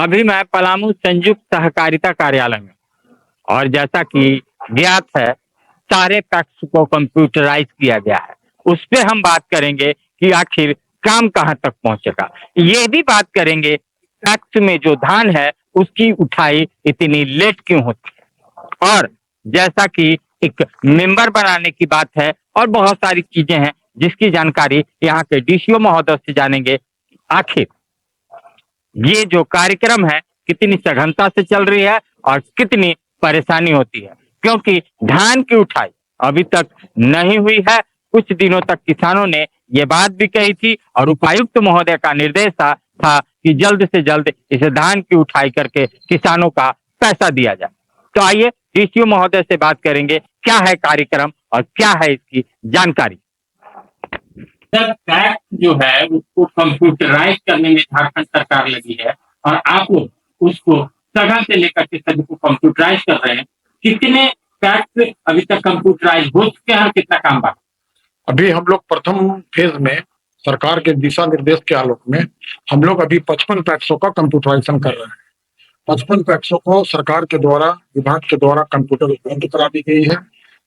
अभी मैं पलामू संयुक्त सहकारिता कार्यालय में, और जैसा कि ज्ञात है, सारे पैक्स को कंप्यूटराइज किया गया है। उस पे हम बात करेंगे कि आखिर काम कहाँ तक पहुंचेगा। ये भी बात करेंगे पैक्स में जो धान है उसकी उठाई इतनी लेट क्यों होती है, और जैसा कि एक मेंबर बनाने की बात है और बहुत सारी चीजें हैं जिसकी जानकारी यहाँ के डीसीओ महोदय से जानेंगे। आखिर ये जो कार्यक्रम है कितनी सघनता से चल रही है और कितनी परेशानी होती है, क्योंकि धान की उठाई अभी तक नहीं हुई है। कुछ दिनों तक किसानों ने ये बात भी कही थी और उपायुक्त महोदय का निर्देश था कि जल्द से जल्द इस धान की उठाई करके किसानों का पैसा दिया जाए। तो आइए डीसीओ महोदय से बात करेंगे, क्या है कार्यक्रम और क्या है इसकी जानकारी। सर, पैक्स जो है उसको कंप्यूटराइज करने में झारखंड सरकार लगी है और आप उसको सघन से लेकर के सभी को कंप्यूटराइज कर रहे हैं। कितने पैक्स अभी तक कंप्यूटराइज हो चुके हैं और कितना काम बाकी? अभी हम लोग प्रथम फेज में सरकार के दिशा निर्देश के आलोक में हम लोग अभी 55 पैक्सों का कंप्यूटराइजेशन कर रहे हैं। 55 पैक्सों को सरकार के द्वारा, विभाग के द्वारा कंप्यूटर उपलब्ध करा दी गई है।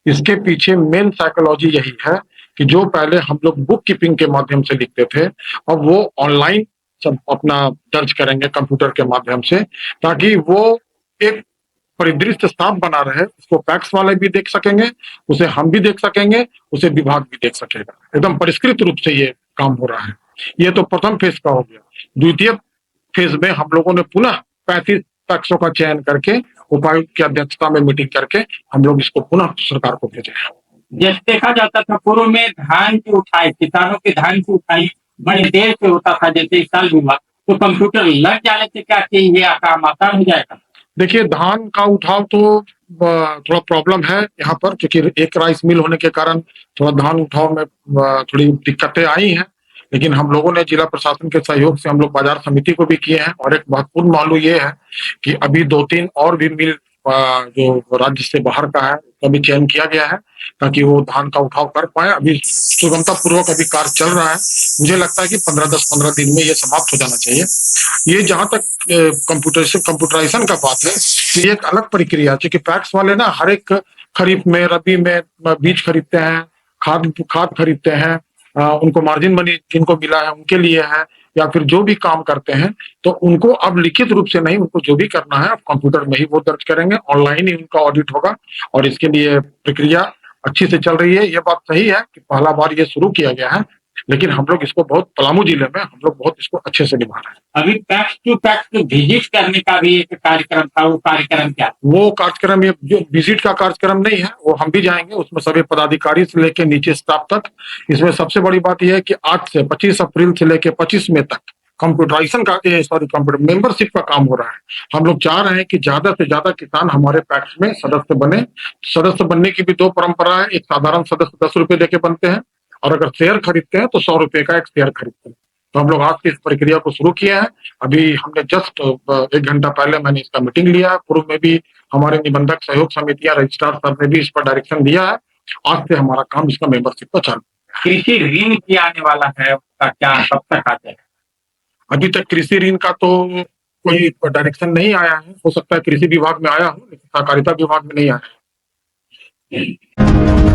इसके पीछे मेन साइकोलॉजी यही है कि जो पहले हम लोग बुक कीपिंग के माध्यम से लिखते थे, अब वो ऑनलाइन सब अपना दर्ज करेंगे कंप्यूटर के माध्यम से, ताकि वो एक परिदृश्य साफ बना रहे। उसको पैक्स वाले भी देख सकेंगे, उसे हम भी देख सकेंगे, उसे विभाग भी देख सकेगा। एकदम परिष्कृत रूप से ये काम हो रहा है। ये तो प्रथम फेज का हो गया। द्वितीय फेज में हम लोगों ने पुनः 35 पैक्सों का चयन करके उपायुक्त की अध्यक्षता में मीटिंग करके हम लोग इसको पुनः सरकार को भेजे हैं। जैसे देखा जाता था पूर्व में धान की उठाई, किसानों के धान की उठाई बड़ी देर से होता था, जैसे इस साल भी हुआ, तो कंप्यूटर लग जाने से क्या ये काम आसान हो जाएगा? देखिए, धान का उठाव तो थोड़ा प्रॉब्लम है यहाँ पर, क्योंकि एक राइस मिल होने के कारण थोड़ा धान उठाव में थोड़ी दिक्कतें आई हैं। लेकिन हम लोगों ने जिला प्रशासन के सहयोग से हम लोग बाजार समिति को भी किए हैं, और एक महत्वपूर्ण मालूम ये है कि अभी 2-3 और भी मिल जो राज्य से बाहर का है उसका भी चयन किया गया है, ताकि वो धान का उठाव कर पाए। अभी सुगमता पूर्वक अभी कार्य चल रहा है। मुझे लगता है कि 10-15 दिन में ये समाप्त हो जाना चाहिए। ये जहां तक कंप्यूटराइजेशन का बात है, ये एक अलग प्रक्रिया है, क्योंकि पैक्स वाले ना हर एक खरीफ में, रबी में बीज खरीदते हैं, खाद खरीदते हैं, उनको मार्जिन मनी जिनको मिला है उनके लिए है, या फिर जो भी काम करते हैं, तो उनको अब लिखित रूप से नहीं, उनको जो भी करना है अब कंप्यूटर में ही वो दर्ज करेंगे, ऑनलाइन ही उनका ऑडिट होगा। और इसके लिए प्रक्रिया अच्छी से चल रही है। ये बात सही है कि पहला बार ये शुरू किया गया है, लेकिन हम लोग इसको बहुत, पलामू जिले में हम लोग बहुत इसको अच्छे से निभा रहे हैं। अभी पैक्स टू पैक्स विजिट करने का भी एक कार्यक्रम था, वो कार्यक्रम क्या? वो कार्यक्रम, ये जो विजिट का कार्यक्रम नहीं है, वो हम भी जाएंगे। उसमें सभी पदाधिकारी से लेके नीचे स्टाफ तक। इसमें सबसे बड़ी बात यह है कि 8 से 25 अप्रैल से लेके 25 मई तक कंप्यूटराइजेशन का, कंप्यूटर मेंबरशिप का काम हो रहा है। हम लोग चाह रहे हैं कि ज्यादा से ज्यादा किसान हमारे पैक्स में सदस्य बने। सदस्य बनने की भी 2 परंपरा है। एक साधारण सदस्य 10 रुपए देके बनते हैं, और अगर शेयर खरीदते हैं तो 100 रुपए का एक शेयर खरीदते हैं। तो हम लोग आज से इस प्रक्रिया को शुरू किया है। अभी हमने जस्ट 1 घंटा पहले मैंने इसका मीटिंग लिया है। पूर्व में भी हमारे निबंधक सहयोग समितियां, रजिस्ट्रार साहब ने भी इस पर डायरेक्शन दिया है। आज से हमारा काम इसका मेंबरशिप का चालू है। कृषि ऋण भी आने वाला है, उसका क्या कब तक आ जाएगा? अभी तक कृषि ऋण का तो कोई डायरेक्शन नहीं आया है। हो सकता है कृषि विभाग में आया हो, लेकिन सहकारिता विभाग में नहीं आया है।